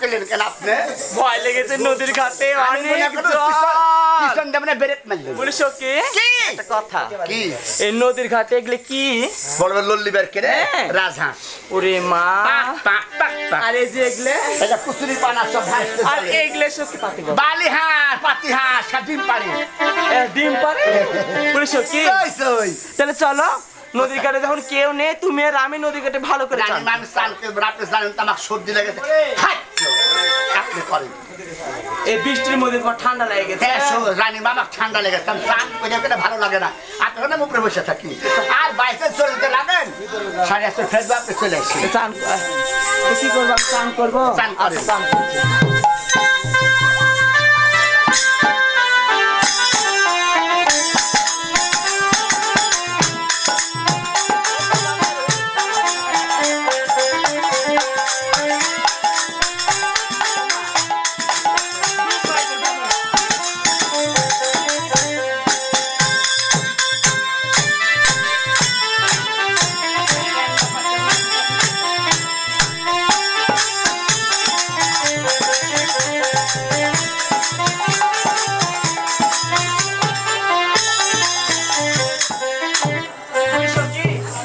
করলেন কেন আপনি? ভয় লেগেছে নদীর ঘাটে অনেক পিছন দেবনে বেরেট মারলেন। বলিস কি একটা কথা কি? এই নদীর ঘাটে এগুলো কি বড় বড় লল্লি বের করে হ্যাঁ। রাজহাঁস। ওরে মা পাক পাক পাক। আরে যে এগুলো এটা কুচুরি পানা সব ভাসতে আর চলে। এগুলো সত্যি পাতি গো বালি হাঁস, পাতি হাঁস, ডিম পাড়ে। ডিম পারে বলিস কি সই সই। তাহলে চলো নদীর ঘাটে যখন কেউ নেই তুমি আর আমি নদীর ঘাটে ভালো করে রানী চান মানুষ চালকে রাতে জানেন তো আমার সর্দি লেগেছে। খাচ্ছো। আপনি করেন। এই বৃষ্টির মধ্যে তোমার ঠান্ডা লেগে গেছে রানী মামা ঠান্ডা লেগেছে। আমি চান করে ভালো লাগে না। আপনার না মুখে বসে থাকি। আর বাইকে চলতে লাগেন। 8:30 ফেসবুক চলে আসছি। চান কি করবো চান করবো চান করেন। চান করছি